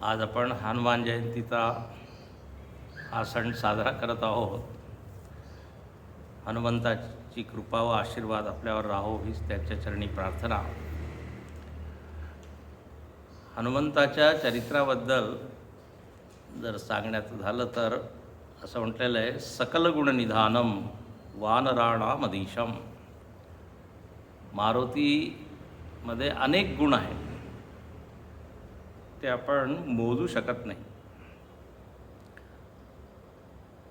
आज आपण हनुमान जयंतीचा हा सण साजरा करत आहोत. हनुमंताची कृपा व आशीर्वाद आपल्यावर राहो हीच त्याच्या चरणी प्रार्थना. हनुमंताच्या चरित्राबद्दल जर सांगण्याचं झालं तर असं म्हटलेलं आहे, सकल गुणनिधानम वानराणामधीशम. मारुतीमध्ये अनेक गुण आहेत, ते आपण मोजू शकत नाही.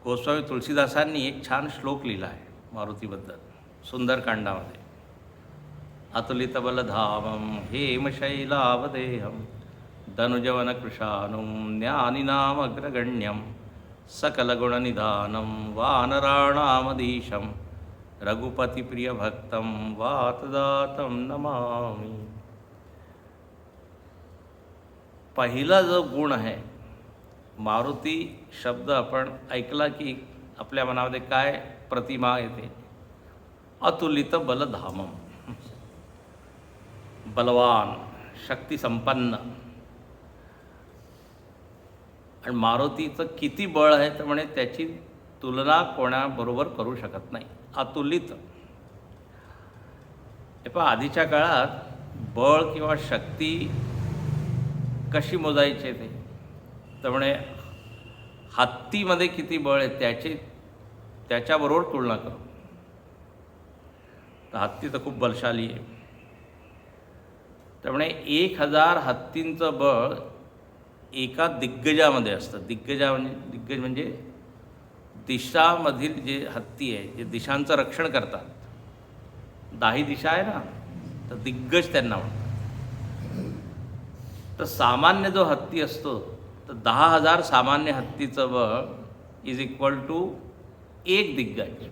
गोस्वामी तुलसीदासांनी एक छान श्लोक लिहिला आहे मारुतीबद्दल सुंदरकांडामध्ये. अतुलितबलधामं हेमशैलावदेहं धनुजवनकृशानुं ज्ञानिनामग्रगण्यं सकलगुणनिधानं वानराणामधीशं रघुपतिप्रियभक्तं वातदातं नमामि. पहिला जो गुण आहे, मारुती शब्द आपण ऐकला की आपल्या मनामध्ये काय प्रतिमा येते? अतुलित बलधामम, बलवान, शक्तिसंपन्न. आणि मारुतीचं किती बळ आहे तर म्हणे त्याची तुलना कोणाबरोबर करू शकत नाही. अतुलित. हे पहा, आधीच्या काळात बळ किंवा शक्ती कशी मोजायचे ते तर म्हणे हत्तीमध्ये किती बळ आहे त्याच्याबरोबर तुलना करू. तर हत्ती तर खूप बलशाली आहे. त्यामुळे 1000 हत्तींचं बळ एका दिग्गजामध्ये असतं. दिग्गज म्हणजे दिशामधील जे हत्ती आहे, जे दिशांचं रक्षण करतात. 10 दिशा आहे ना, तर दिग्गज त्यांना म्हणतात. तर सामान्य जो हत्ती असतो तर 10,000 सामान्य हत्तीचं बळ इज इक्वल टू एक दिग्गज.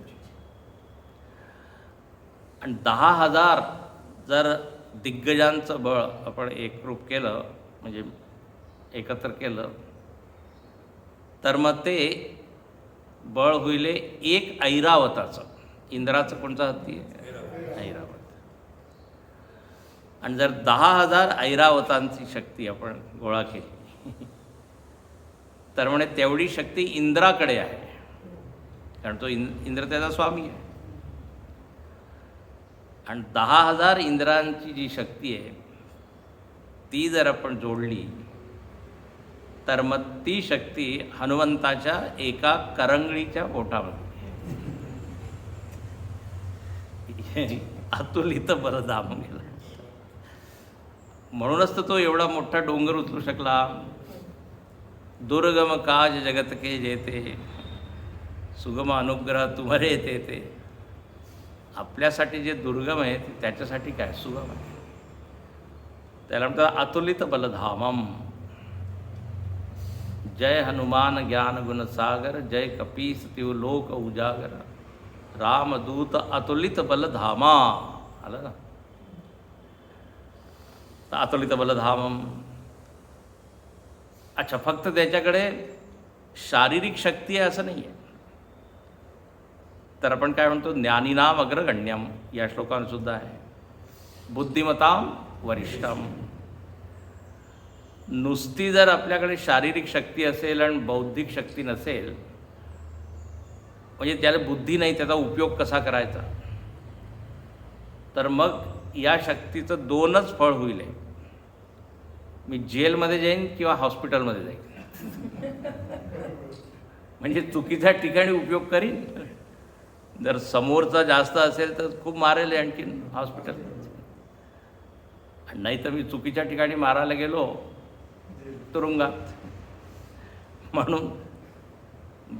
आणि 10,000 जर दिग्गजांचं बळ आपण एकरूप केलं, म्हणजे एकत्र केलं, तर मग ते बळ होईल एक ऐरावताचं. इंद्राचं कोणतं हत्ती आहे? ऐरावत. आणि जर 10,000 ऐरावतांची शक्ती आपण गोळा केली तर म्हणे तेवढी शक्ती इंद्राकडे आहे, कारण तो इंद्र त्याचा स्वामी आहे. आणि 10,000 इंद्रांची जी शक्ती आहे ती जर आपण जोडली तर मग ती शक्ती हनुमंताच्या एका करंगळीच्या बोटामध्ये. अतुलित बलधाम गेला. म्हणूनच तर तो एवढा मोठा डोंगर उचलू शकला. दुर्गम काज जगत के जेते सुगम अनुग्रह तुम्हारे येते. ते आपल्यासाठी जे दुर्गम आहे त्याच्यासाठी काय सुगम आहे. त्याला म्हणतात अतुलित बलधामम. जय हनुमान ज्ञान गुण सागर, जय कपीस तिव लोक उजागर, रामदूत अतुलित बलधामा. आलं ना. तर अतुलित बलधामम. अच्छा, फक्त त्याच्याकडे शारीरिक शक्ती आहे असं नाही आहे. तर आपण काय म्हणतो, ज्ञानीनाम अग्रगण्यम या श्लोकांत सुद्धा आहे. बुद्धिमताम वरिष्ठम. नुसती जर आपल्याकडे शारीरिक शक्ती असेल आणि बौद्धिक शक्ती नसेल, म्हणजे त्याला बुद्धी नाही, त्याचा उपयोग कसा करायचा, तर मग या शक्तीचं 2च फळ होईल. मी जेलमध्ये जाईन किंवा हॉस्पिटलमध्ये जाईन. म्हणजे चुकीच्या ठिकाणी उपयोग करीन. जर समोरचा जास्त असेल तर खूप मारेल आणखीन हॉस्पिटल. नाही तर मी चुकीच्या ठिकाणी मारायला गेलो तुरुंगात. म्हणून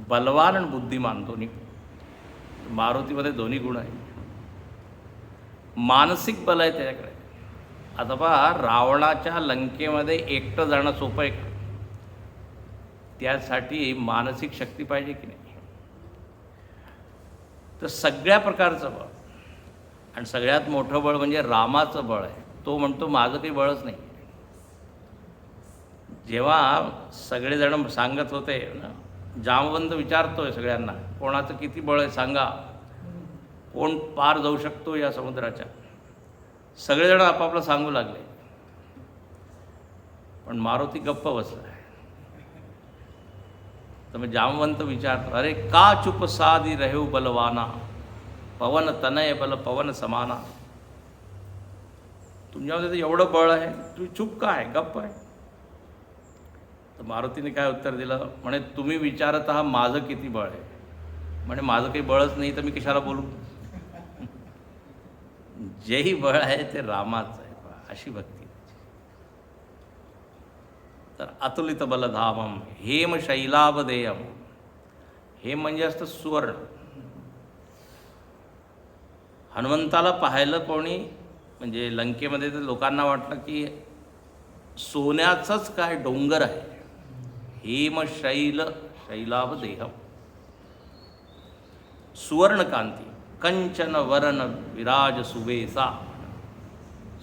बलवान आणि बुद्धिमान दोन्ही. मारुतीमध्ये दोन्ही गुण आहेत. मानसिक बल आहे त्याच्याकडे. आता पहा, रावणाच्या लंकेमध्ये एकटं जाणं सोपं आहे का? त्यासाठी मानसिक शक्ती पाहिजे की नाही? तर सगळ्या प्रकारचं बळ. आणि सगळ्यात मोठं बळ म्हणजे रामाचं बळ आहे. तो म्हणतो माझं काही बळच नाही. जेव्हा सगळेजण सांगत होते ना, जामवंत विचारतोय सगळ्यांना, कोणाचं किती बळ आहे सांगा, कोण पार जाऊ शकतो या समुद्राच्या. सगळेजण आपापलं सांगू लागले. पण मारुती गप्प बसला आहे. तर मग जामवंत विचारतो, अरे का चुप साधी रहेऊ बलवाना, पवन तनय बल पवन समाना. तुमच्यामध्ये तर एवढं बळ आहे, तुम्ही चुप का आहे, गप्प आहे. तर मारुतीने काय उत्तर दिलं, म्हणे तुम्ही विचारत आहात माझं किती बळ आहे. म्हणे माझं काही बळच नाही तर मी कशाला बोलू. जेही बळ आहे ते रामाचं आहे. अशी भक्ती. तर अतुलित बलधामम हेम शैलावदेयम. हेम म्हणजे असतं सुवर्ण. हनुमंताला पाहिलं कोणी, म्हणजे लंकेमध्ये तर लोकांना वाटलं की सोन्याचंच काय डोंगर आहे. हेम शैलावदेहम, सुवर्णकांती, कंचन वरण विराज सुबेसा,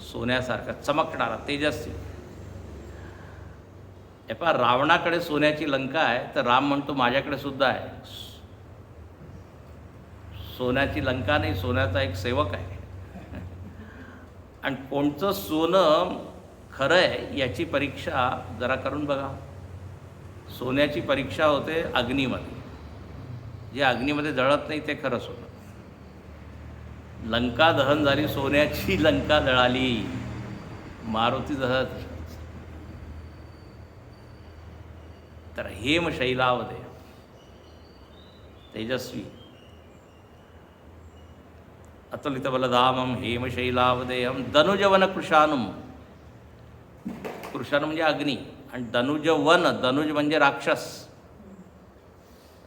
सोन्यासारखा चमकणारा तेजस्वी. हे पहा, रावणाकडे सोन्याची लंका आहे, तर राम म्हणतो माझ्याकडे सुद्धा आहे. सोन्याची लंका नाही, सोन्याचा एक सेवक आहे. आणि कोणतं सोनं खरं आहे याची परीक्षा जरा करून बघा. सोन्याची परीक्षा होते अग्नीमध्ये. जे अग्नीमध्ये जळत नाही ते खरं सोनं. लंका दहन झाली, सोन्याची लंका जळाली, मारुती दहन. तर हेम शैलावदेय, तेजस्वी, अतुलित बलधामम हेम शैलावदेयम धनुजवन कृशानुम. कृशानु म्हणजे अग्नी, आणि धनुजवन, धनुज म्हणजे राक्षस.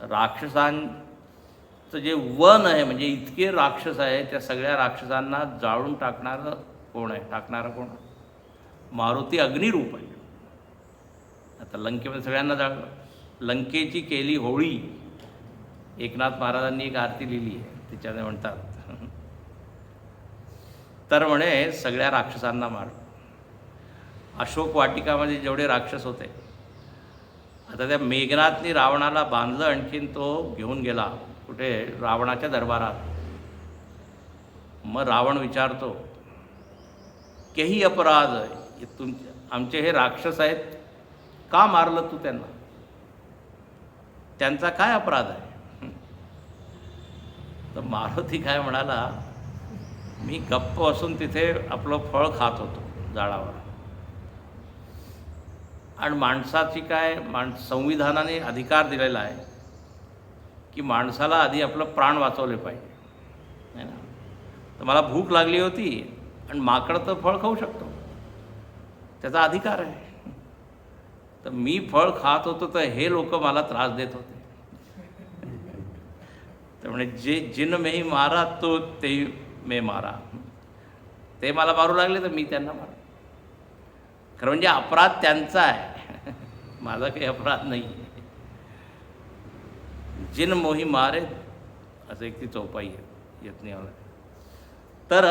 राक्षसांचं जे वन आहे, म्हणजे इतके राक्षस आहे, त्या सगळ्या राक्षसांना जाळून टाकणारं कोण आहे, टाकणारं कोण? मारुती अग्निरूप आहे. आता लंकेमध्ये सगळ्यांना जाळलं. लंकेची केली होळी, एकनाथ महाराजांनी एक आरती लिहिली आहे, तिच्याने म्हणतात, तर म्हणे सगळ्या राक्षसांना मारलं. अशोक वाटिकामध्ये जेवढे राक्षस होते, आता त्या मेघनाथनी रावणाला बांधलं, आणखीन तो घेऊन गेला कुठे, रावणाच्या दरबारात. मग रावण विचारतो, केही अपराध आहे, आमचे हे राक्षस आहेत, का मारलं तू त्यांना, त्यांचा काय अपराध आहे. तर मारुती काय म्हणाला, मी गप्प असून तिथे आपलं फळ खात होतो झाडावर. आणि माणसाची काय, संविधानाने अधिकार दिलेला आहे की माणसाला आधी आपलं प्राण वाचवले पाहिजे, है ना. तर मला भूक लागली होती, आणि माकड तर फळ खाऊ शकतो, त्याचा अधिकार आहे. तर मी फळ खात होतो, तर हे लोक मला त्रास देत होते. तर म्हणे जे जिन मेही मारा तो ते मे मारा. ते मला मारू लागले तर मी त्यांना मारा. खरं म्हणजे अपराध त्यांचा आहे, माझा काही अपराध नाही आहे. जिन मोही मारे, असं एक ती चौपाई आहे यज्ञावर. तर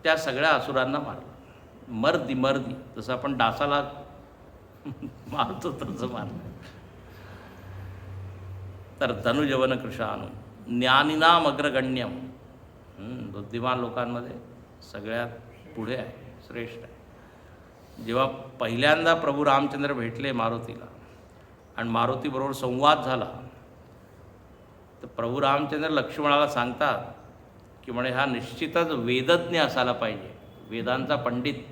त्या सगळ्या असुरांना मारलं, मर्दी मर्दी, जसं आपण डासाला मारतो तसं मारलं. तर धनुजवन कृशानु ज्ञानिनाम अग्रगण्यम, बुद्धिमान लोकांमध्ये सगळ्यात पुढे आहे, श्रेष्ठ आहे. जेव्हा पहिल्यांदा प्रभू रामचंद्र भेटले मारुतीला, आणि मारुतीबरोबर संवाद झाला, तर प्रभू रामचंद्र लक्ष्मणाला सांगतात की म्हणे हा निश्चितच वेदज्ञ असायला पाहिजे, वेदांचा पंडित,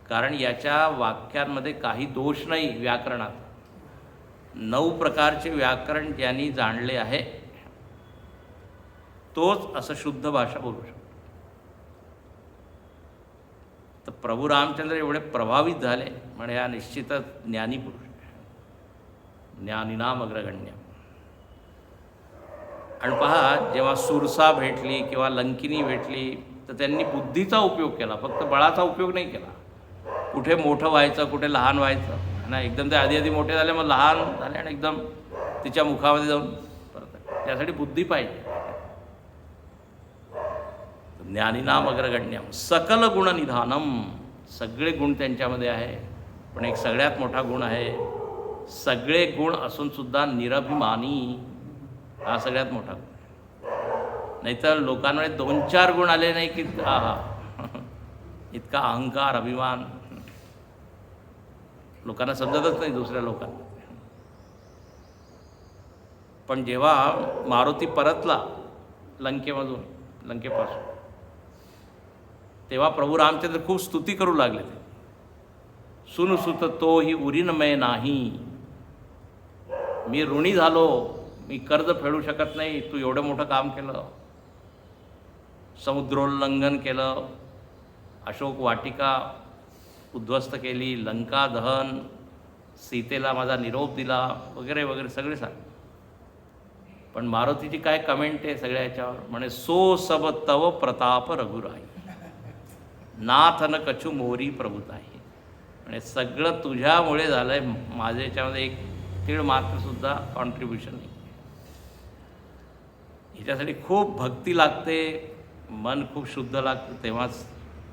कारण याच्या वाक्यांमध्ये काही दोष नाही. व्याकरणात 9 प्रकारचे व्याकरण ज्यांनी जाणले आहे, तोच असं शुद्ध भाषा बोलू शकतो. तर प्रभू रामचंद्र एवढे प्रभावित झाले, म्हणे हा निश्चितच ज्ञानी पुरुष, ज्ञानिनाम अग्रगण्य. आणि पहा, जेव्हा सुरसा भेटली किंवा लंकिनी भेटली, तर त्यांनी बुद्धीचा उपयोग केला, फक्त बळाचा उपयोग नाही केला. कुठे मोठं व्हायचं, कुठे लहान व्हायचं ना. एकदम ते आधी मोठे झाले, मग लहान झाले, आणि एकदम तिच्या मुखामध्ये जाऊन परत. त्यासाठी बुद्धी पाहिजे. ज्ञानिनाम अग्रगण्यम सकल गुणनिधानम, सगळे गुण त्यांच्यामध्ये आहे. पण एक सगळ्यात मोठा गुण आहे, सगळे गुण असूनसुद्धा निरभिमानी, हा सगळ्यात मोठा गुण. नाहीतर लोकांमध्ये 2-4 गुण आले नाही की हा इतका अहंकार, अभिमान. लोकांना समजतच नाही दुसऱ्या लोकांना. पण जेव्हा मारुती परतला लंकेपासून, तेव्हा प्रभू रामचंद्र खूप स्तुती करू लागले. सुनसुत तो ही उरीनमय नाही, मी ऋणी झालो, मी कर्ज फेडू शकत नाही, तू एवढं मोठं काम केलं, समुद्रोल्लंघन केलं, अशोक वाटिका उद्ध्वस्त केली, लंका दहन, सीतेला माझा निरोप दिला, वगैरे वगैरे सगळे सांग. पण मारुतीची काय कमेंट आहे सगळ्या याच्यावर, म्हणे सो सब तव प्रताप रघुराई, नाथ न कछु मोरी प्रभुताई. म्हणजे सगळं तुझ्यामुळे झालं आहे, माझ्या याच्यामध्ये एक तीळ मात्रसुद्धा कॉन्ट्रीब्युशन नाही. ह्याच्यासाठी खूप भक्ती लागते, मन खूप शुद्ध लागतं, तेव्हाच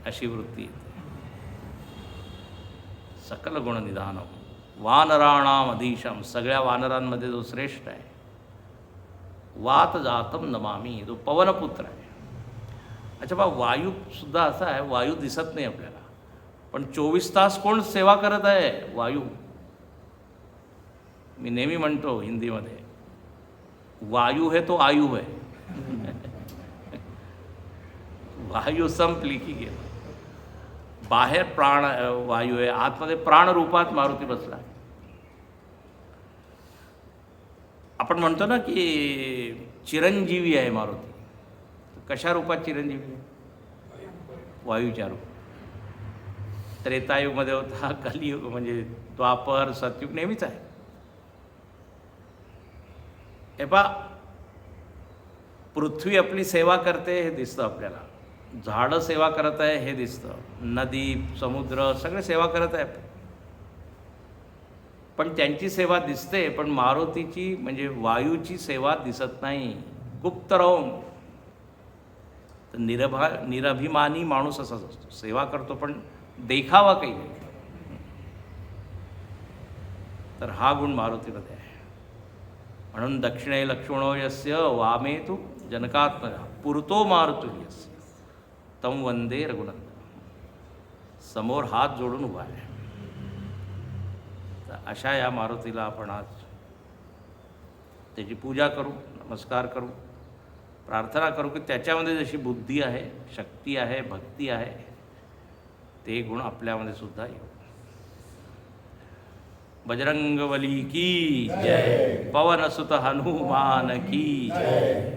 अशी वृत्ती येते. सकल गुणनिधानम वानराणाम अधीशम, सगळ्या वानरांमध्ये जो श्रेष्ठ आहे. वात जातम नमामी, जो पवनपुत्र आहे. अच्छा बा, वायूसुद्धा असा आहे, वायू दिसत नाही आपल्याला, पण 24 तास कोण सेवा करत आहे? वायू. मी नेहमी म्हणतो हिंदीमध्ये, वायू है तो आयु है. वायू संपली की गेलं. बाहेर प्राण वायू आहे, आतमध्ये प्राणरूपात मारुती बसला. आपण म्हणतो ना की चिरंजीवी आहे मारुती. कशा रूपात चिरंजीवी आहे? वायूच्या रूपात. त्रेतायुगमध्ये होता, कलियुग म्हणजे द्वापर सतयुग नेहमीच आहे. हे पहा, पृथ्वी आपली सेवा करते हे दिसतं आपल्याला, झाडं सेवा करत आहे हे दिसतं, नदी समुद्र सगळे सेवा करत आहे, पण त्यांची सेवा दिसते, पण मारुतीची म्हणजे वायूची सेवा दिसत नाही. गुप्त राहून. तर निरभिमानी माणूस असाच असतो, सेवा करतो पण देखावा काही नाही. तर हा गुण मारुतीमध्ये आहे. म्हणून दक्षिणे लक्ष्मणो यस्य वामे तु जनकात्मजा पुरतो मारुती यस्य तम वंदे रघुनंदन. समोर हात जोडून उभा आहे. तर अशा या मारुतीला आपण आज त्याची पूजा करू, नमस्कार करू, प्रार्थना करू की त्याच्यामध्ये जशी बुद्धी आहे, शक्ती आहे, भक्ती आहे, ते गुण आपल्यामध्ये सुद्धा येऊ. बजरंगबली की जय, पवन सुत हनुमान की जय.